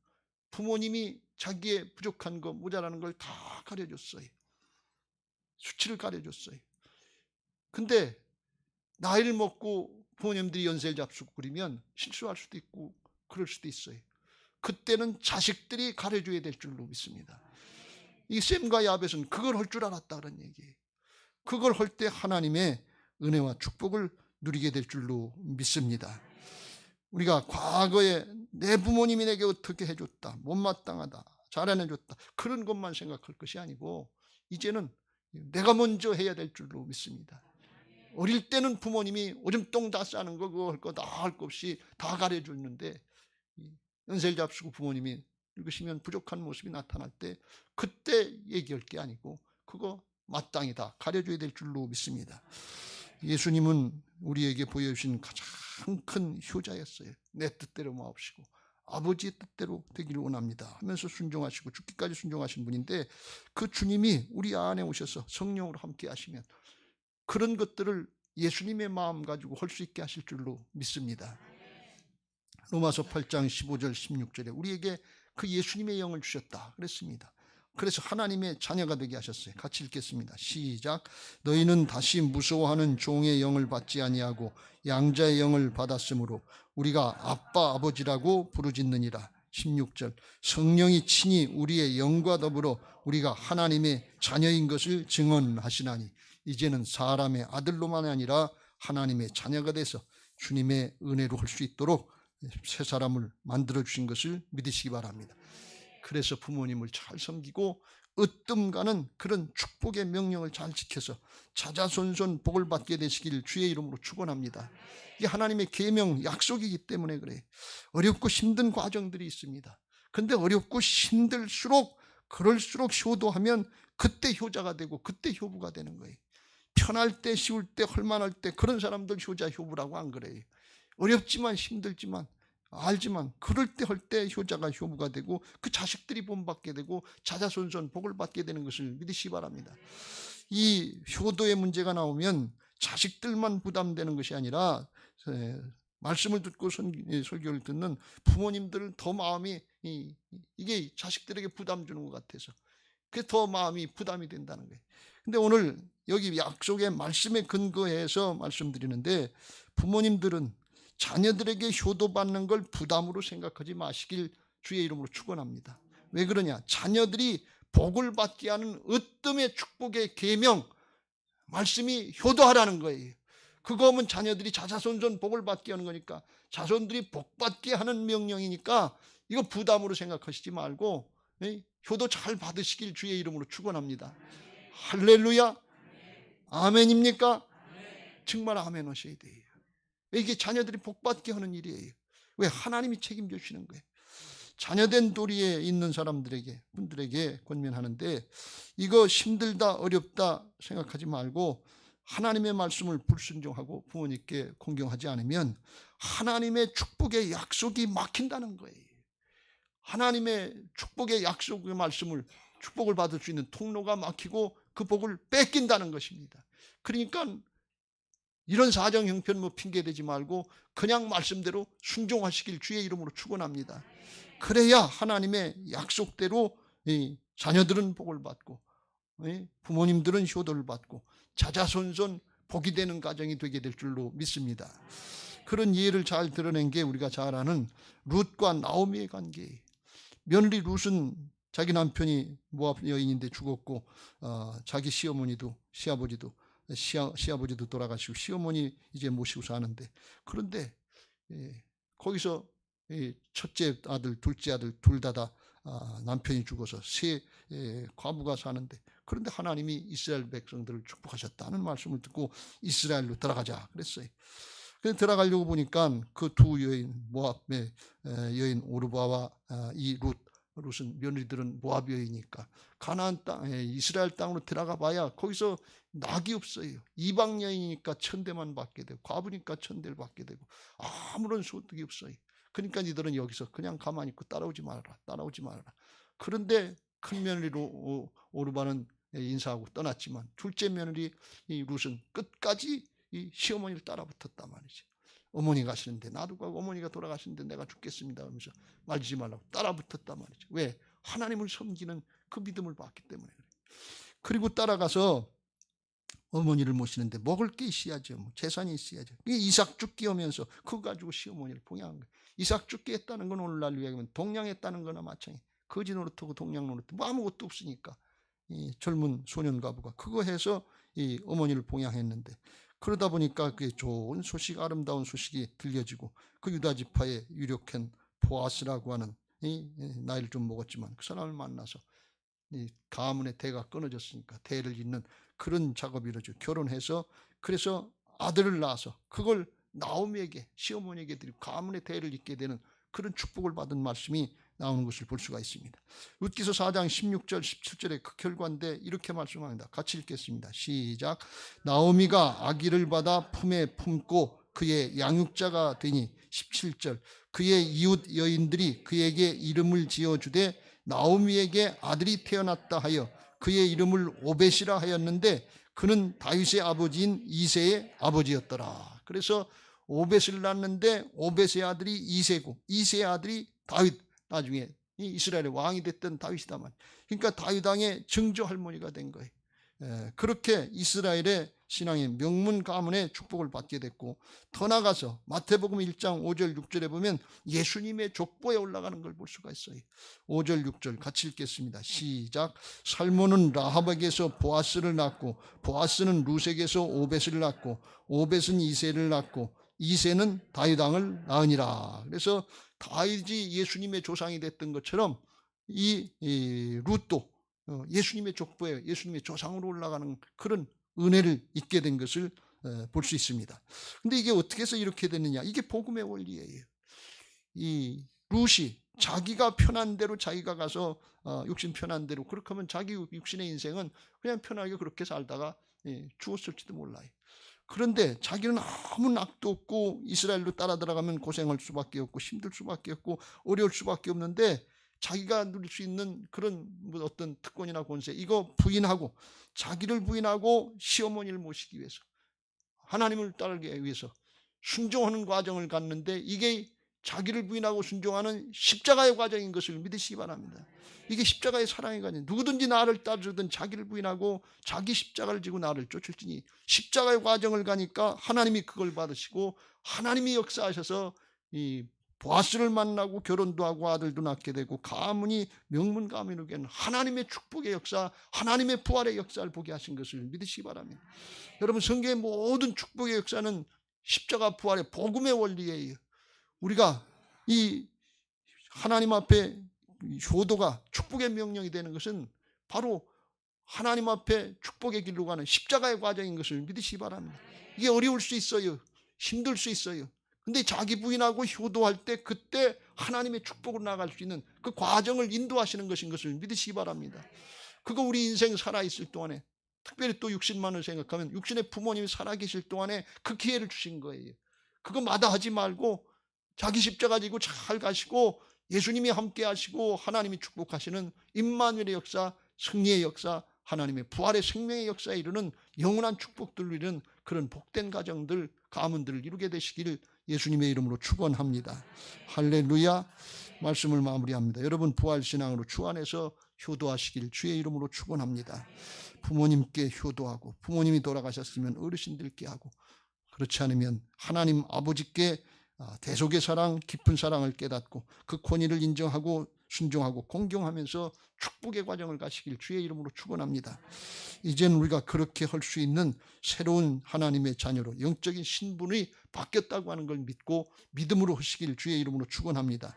부모님이 자기의 부족한 거, 모자라는 걸 다 가려줬어요. 수치를 가려줬어요. 근데 나이를 먹고 부모님들이 연세를 잡수고 그러면 실수할 수도 있고 그럴 수도 있어요. 그때는 자식들이 가려줘야 될 줄로 믿습니다. 이 셈과 야벳은 그걸 할 줄 알았다 그런 얘기예요. 그걸 할 때 하나님의 은혜와 축복을 누리게 될 줄로 믿습니다. 우리가 과거에 내 부모님이 내게 어떻게 해줬다, 못마땅하다, 잘 안 해줬다, 그런 것만 생각할 것이 아니고 이제는 내가 먼저 해야 될 줄로 믿습니다. 어릴 때는 부모님이 오줌똥 다 싸는 거, 그거 할 거 다 할 거 없이 다 가려줬는데, 연세를 잡수고 부모님이 늙으시면 부족한 모습이 나타날 때 그때 얘기할 게 아니고 그거 마땅히 다 가려줘야 될 줄로 믿습니다. 예수님은 우리에게 보여주신 가장 큰 효자였어요. 내 뜻대로 마옵시고 아버지의 뜻대로 되기를 원합니다 하면서 순종하시고 죽기까지 순종하신 분인데, 그 주님이 우리 안에 오셔서 성령으로 함께 하시면 그런 것들을 예수님의 마음 가지고 할 수 있게 하실 줄로 믿습니다. 로마서 8장 15절 16절에 우리에게 그 예수님의 영을 주셨다 그랬습니다. 그래서 하나님의 자녀가 되게 하셨어요. 같이 읽겠습니다. 시작. 너희는 다시 무서워하는 종의 영을 받지 아니하고 양자의 영을 받았으므로 우리가 아빠 아버지라고 부르짖느니라. 16절 성령이 친히 우리의 영과 더불어 우리가 하나님의 자녀인 것을 증언하시나니 이제는 사람의 아들로만 아니라 하나님의 자녀가 돼서 주님의 은혜로 할 수 있도록 새 사람을 만들어 주신 것을 믿으시기 바랍니다. 그래서 부모님을 잘 섬기고 으뜸가는 그런 축복의 명령을 잘 지켜서 자자손손 복을 받게 되시길 주의 이름으로 축원합니다. 이게 하나님의 계명 약속이기 때문에 그래. 어렵고 힘든 과정들이 있습니다. 근데 어렵고 힘들수록 그럴수록 효도하면 그때 효자가 되고 그때 효부가 되는 거예요. 편할 때, 쉬울 때, 헐만할 때 그런 사람들 효자, 효부라고 안 그래요. 어렵지만 힘들지만 알지만 그럴 때 할 때 효자가 효부가 되고 그 자식들이 본받게 되고 자자손손 복을 받게 되는 것을 믿으시기 바랍니다. 이 효도의 문제가 나오면 자식들만 부담되는 것이 아니라 말씀을 듣고 설교를 듣는 부모님들은 더 마음이 이게 자식들에게 부담 주는 것 같아서 그게 더 마음이 부담이 된다는 거예요. 근데 오늘 여기 약속의 말씀에 근거해서 말씀드리는데 부모님들은 자녀들에게 효도받는 걸 부담으로 생각하지 마시길 주의 이름으로 축원합니다. 왜 그러냐? 자녀들이 복을 받게 하는 으뜸의 축복의 계명 말씀이 효도하라는 거예요. 그거 하면 자녀들이 자자손손 복을 받게 하는 거니까 자손들이 복 받게 하는 명령이니까 이거 부담으로 생각하시지 말고 효도 잘 받으시길 주의 이름으로 축원합니다. 할렐루야. 아멘입니까? 정말 아멘 하셔야 돼요. 이게 자녀들이 복받게 하는 일이에요. 왜? 하나님이 책임져 주시는 거예요. 자녀된 도리에 있는 분들에게 권면하는데 이거 힘들다 어렵다 생각하지 말고 하나님의 말씀을 불순종하고 부모님께 공경하지 않으면 하나님의 축복의 약속이 막힌다는 거예요. 하나님의 축복의 약속의 말씀을 축복을 받을 수 있는 통로가 막히고 그 복을 뺏긴다는 것입니다. 그러니까 이런 사정 형편 핑계대지 말고 그냥 말씀대로 순종하시길 주의 이름으로 축원합니다. 그래야 하나님의 약속대로 자녀들은 복을 받고 부모님들은 효도를 받고 자자손손 복이 되는 가정이 되게 될 줄로 믿습니다. 그런 예를 잘 드러낸 게 우리가 잘 아는 룻과 나오미의 관계예요. 며느리 룻은 자기 남편이 모압 여인인데 죽었고 자기 시아버지도 돌아가시고 시어머니 이제 모시고 사는데 그런데 거기서 첫째 아들, 둘째 아들 둘 다 남편이 죽어서 세 과부가 사는데 그런데 하나님이 이스라엘 백성들을 축복하셨다는 말씀을 듣고 이스라엘로 들어가자 그랬어요. 그래서 들어가려고 보니까 그 두 여인 모압의 여인 오르바와 이 룻은 며느리들은 모압 여인이니까 가나안 땅에 이스라엘 땅으로 들어가 봐야 거기서 낙이 없어요. 이방 여인이니까 천대만 받게 되고 과부니까 천대를 받게 되고 아무런 소득이 없어요. 그러니까 이들은 여기서 그냥 가만히 있고 따라오지 말아라. 그런데 큰 며느리로 오르바는 인사하고 떠났지만 둘째 며느리 이 룻은 끝까지 이 시어머니를 따라붙었단 말이죠. 어머니 가시는데 나도 가고 어머니가 돌아가시는데 내가 죽겠습니다 하면서 말리지 말라고 따라붙었단 말이죠. 왜? 하나님을 섬기는 그 믿음을 받기 때문에 그래요. 그리고 따라가서 어머니를 모시는데 먹을 게 있어야죠. 재산이 있어야죠. 이삭 죽기 하면서 그거 가지고 시어머니를 봉양한 거예요. 이삭 죽기 했다는 건 오늘날 이야기하면 동냥했다는 거나 마찬가지. 거지 노릇하고 동냥 노릇 아무것도 없으니까 이 젊은 소년 과부가 그거 해서 이 어머니를 봉양했는데 그러다 보니까 그게 좋은 소식, 아름다운 소식이 들려지고 그 유다 지파의 유력한 보아스라고 하는 나이를 좀 먹었지만 그 사람을 만나서 이 가문의 대가 끊어졌으니까 대를 잇는 그런 작업이 이루어지고 결혼해서 그래서 아들을 낳아서 그걸 나오미에게 시어머니에게 드리고 가문의 대를 잇게 되는 그런 축복을 받은 말씀이 나오는 것을 볼 수가 있습니다. 룻기서 4장 16절 17절의 그 결과인데 이렇게 말씀합니다. 같이 읽겠습니다. 시작. 나오미가 아기를 받아 품에 품고 그의 양육자가 되니 17절 그의 이웃 여인들이 그에게 이름을 지어주되 나오미에게 아들이 태어났다 하여 그의 이름을 오벳이라 하였는데 그는 다윗의 아버지인 이새의 아버지였더라. 그래서 오벳을 낳았는데 오벳의 아들이 이새고 이새의 아들이 다윗 나중에 이스라엘의 왕이 됐던 다윗이다 말. 그러니까 다윗 왕의 증조 할머니가 된 거예요. 그렇게 이스라엘의 신앙의 명문 가문의 축복을 받게 됐고, 더 나아가서 마태복음 1장 5절 6절에 보면 예수님의 족보에 올라가는 걸 볼 수가 있어요. 5절 6절 같이 읽겠습니다. 시작. 살몬은 라합에게서 보아스를 낳고, 보아스는 루sek에서 오벳을 낳고, 오벳은 이새를 낳고, 이새는 다윗 왕을 낳으니라. 그래서 다윗이 예수님의 조상이 됐던 것처럼 이 룻도 예수님의 족보에 예수님의 조상으로 올라가는 그런 은혜를 잊게 된 것을 볼 수 있습니다. 근데 이게 어떻게 해서 이렇게 됐느냐? 이게 복음의 원리예요. 이 룻이 자기가 편한 대로 자기가 가서 육신 편한 대로, 그렇게 하면 자기 육신의 인생은 그냥 편하게 그렇게 살다가 죽었을지도 몰라요. 그런데 자기는 아무 낙도 없고 이스라엘로 따라 들어가면 고생할 수밖에 없고 힘들 수밖에 없고 어려울 수밖에 없는데, 자기가 누릴 수 있는 그런 어떤 특권이나 권세, 이거 부인하고, 자기를 부인하고 시어머니를 모시기 위해서, 하나님을 따르기 위해서 순종하는 과정을 갔는데, 이게 자기를 부인하고 순종하는 십자가의 과정인 것을 믿으시기 바랍니다. 이게 십자가의 사랑의 과정. 누구든지 나를 따르든 자기를 부인하고 자기 십자가를 지고 나를 쫓을지니, 십자가의 과정을 가니까 하나님이 그걸 받으시고 하나님이 역사하셔서 이 보아스를 만나고 결혼도 하고 아들도 낳게 되고 가문이 명문 가문이 되는 하나님의 축복의 역사, 하나님의 부활의 역사를 보게 하신 것을 믿으시기 바랍니다. 여러분, 성경의 모든 축복의 역사는 십자가 부활의 복음의 원리예요. 우리가 이 하나님 앞에 효도가 축복의 명령이 되는 것은 바로 하나님 앞에 축복의 길로 가는 십자가의 과정인 것을 믿으시기 바랍니다. 이게 어려울 수 있어요. 힘들 수 있어요. 근데 자기 부인하고 효도할 때 그때 하나님의 축복으로 나갈 수 있는 그 과정을 인도하시는 것인 것을 믿으시기 바랍니다. 그거 우리 인생 살아있을 동안에, 특별히 또 육신만을 생각하면 육신의 부모님이 살아계실 동안에 그 기회를 주신 거예요. 그거 마다하지 말고 자기 십자가 지고 잘 가시고 예수님이 함께 하시고 하나님이 축복하시는 임마누엘의 역사, 승리의 역사, 하나님의 부활의 생명의 역사에 이르는 영원한 축복들을 이루는 그런 복된 가정들, 가문들을 이루게 되시기를 예수님의 이름으로 축원합니다. 할렐루야. 말씀을 마무리합니다. 여러분, 부활신앙으로 주 안에서 효도하시길 주의 이름으로 축원합니다. 부모님께 효도하고, 부모님이 돌아가셨으면 어르신들께 하고, 그렇지 않으면 하나님 아버지께 대속의 사랑, 깊은 사랑을 깨닫고 그 권위를 인정하고 순종하고 공경하면서 축복의 과정을 가시길 주의 이름으로 축원합니다. 이제는 우리가 그렇게 할 수 있는 새로운 하나님의 자녀로 영적인 신분이 바뀌었다고 하는 걸 믿고 믿음으로 하시길 주의 이름으로 축원합니다.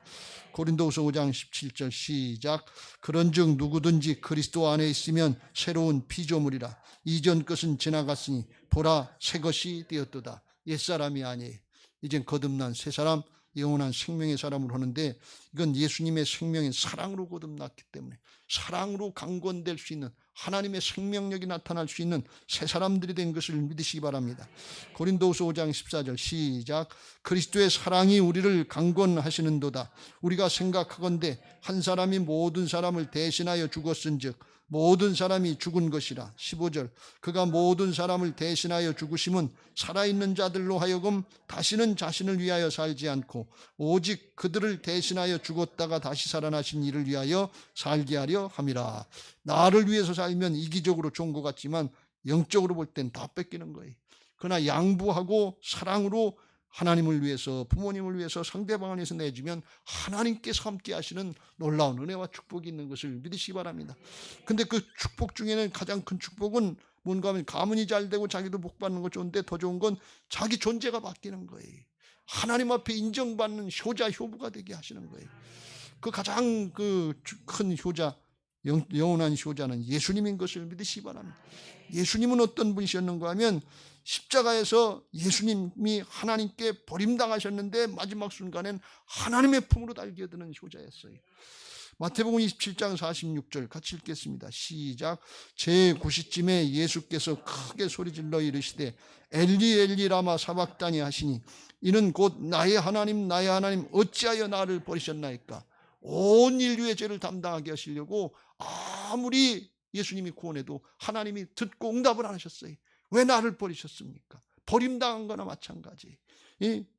고린도후서 5장 17절 시작. 그런즉 누구든지 그리스도 안에 있으면 새로운 피조물이라. 이전 것은 지나갔으니 보라 새 것이 되었도다. 옛사람이 아니에요. 이젠 거듭난 새 사람, 영원한 생명의 사람으로 하는데, 이건 예수님의 생명의 사랑으로 거듭났기 때문에 사랑으로 강권될 수 있는 하나님의 생명력이 나타날 수 있는 새 사람들이 된 것을 믿으시기 바랍니다. 고린도후서 5장 14절 시작. 그리스도의 사랑이 우리를 강권하시는도다. 우리가 생각하건대 한 사람이 모든 사람을 대신하여 죽었은즉 모든 사람이 죽은 것이라. 15절. 그가 모든 사람을 대신하여 죽으심은 살아있는 자들로 하여금 다시는 자신을 위하여 살지 않고 오직 그들을 대신하여 죽었다가 다시 살아나신 이를 위하여 살게 하려 함이라. 나를 위해서 살면 이기적으로 좋은 것 같지만 영적으로 볼 땐 다 뺏기는 거예요. 그러나 양보하고 사랑으로 하나님을 위해서, 부모님을 위해서, 상대방을 위해서 내주면 하나님께서 함께 하시는 놀라운 은혜와 축복이 있는 것을 믿으시기 바랍니다. 근데 그 축복 중에는 가장 큰 축복은 뭔가 하면 가문이 잘 되고 자기도 복 받는 거 좋은데, 더 좋은 건 자기 존재가 바뀌는 거예요. 하나님 앞에 인정받는 효자, 효부가 되게 하시는 거예요. 그 가장 큰 효자, 영원한 효자는 예수님인 것을 믿으시기 바랍니다. 예수님은 어떤 분이셨는가 하면 십자가에서 예수님이 하나님께 버림당하셨는데 마지막 순간엔 하나님의 품으로 달겨드는 효자였어요. 마태복음 27장 46절 같이 읽겠습니다. 시작. 제9시쯤에 예수께서 크게 소리질러 이르시되 엘리 엘리 라마 사박다니 하시니 이는 곧 나의 하나님 나의 하나님 어찌하여 나를 버리셨나이까. 온 인류의 죄를 담당하게 하시려고 아무리 예수님이 구원해도 하나님이 듣고 응답을 안 하셨어요. 왜 나를 버리셨습니까? 버림당한 거나 마찬가지.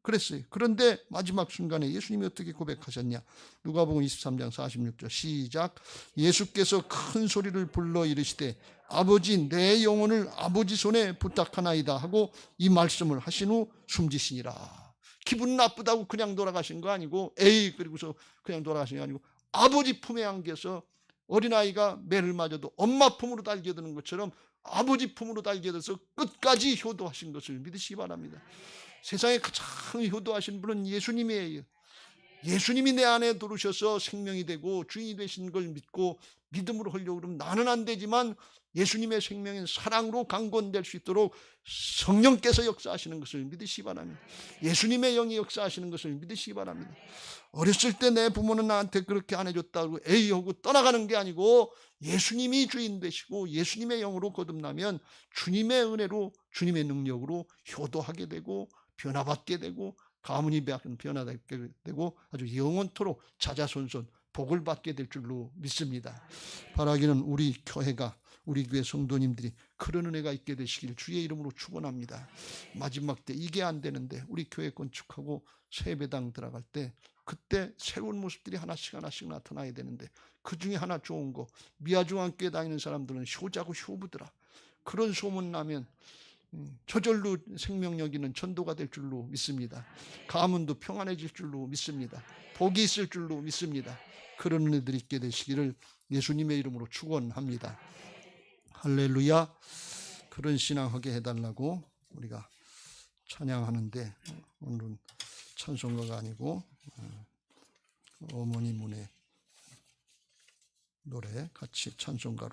그랬어요. 그런데 마지막 순간에 예수님이 어떻게 고백하셨냐? 누가복음 23장 46절 시작. 예수께서 큰 소리를 불러 이르시되 아버지 내 영혼을 아버지 손에 부탁하나이다 하고 이 말씀을 하신 후 숨지시니라. 기분 나쁘다고 그냥 돌아가신 거 아니고 그리고서 그냥 돌아가신 게 아니고 아버지 품에 안겨서 어린아이가 매를 맞아도 엄마 품으로 달겨드는 것처럼 아버지 품으로 달겨들어서 끝까지 효도하신 것을 믿으시기 바랍니다. 세상에 가장 효도하신 분은 예수님이에요. 예수님이 내 안에 들어오셔서 생명이 되고 주인이 되신 걸 믿고 믿음으로 하려고 그러면 나는 안 되지만 예수님의 생명인 사랑으로 강권될 수 있도록 성령께서 역사하시는 것을 믿으시기 바랍니다. 예수님의 영이 역사하시는 것을 믿으시기 바랍니다. 어렸을 때 내 부모는 나한테 그렇게 안 해줬다고 하고 떠나가는 게 아니고 예수님이 주인 되시고 예수님의 영으로 거듭나면 주님의 은혜로 주님의 능력으로 효도하게 되고 변화받게 되고 가문이 변화되게 되고 아주 영원토록 자자손손 복을 받게 될 줄로 믿습니다. 바라기는 우리 교회가 우리 교회 성도님들이 그런 은혜가 있게 되시길 주의 이름으로 축원합니다. 마지막 때 이게 안 되는데 우리 교회 건축하고 세배당 들어갈 때 그때 새로운 모습들이 하나씩 나타나야 되는데 그 중에 하나 좋은 거 미아중앙교회 다니는 사람들은 효자고 효부더라. 그런 소문 나면 저절로 생명력 있는 전도가 될 줄로 믿습니다. 가문도 평안해질 줄로 믿습니다. 복이 있을 줄로 믿습니다. 그런 은혜들이 있게 되시기를 예수님의 이름으로 축원합니다. 할렐루야. 그런 신앙하게 해달라고 우리가 찬양하는데 오늘은 찬송가가 아니고 어머니 문의 노래 같이 찬송가로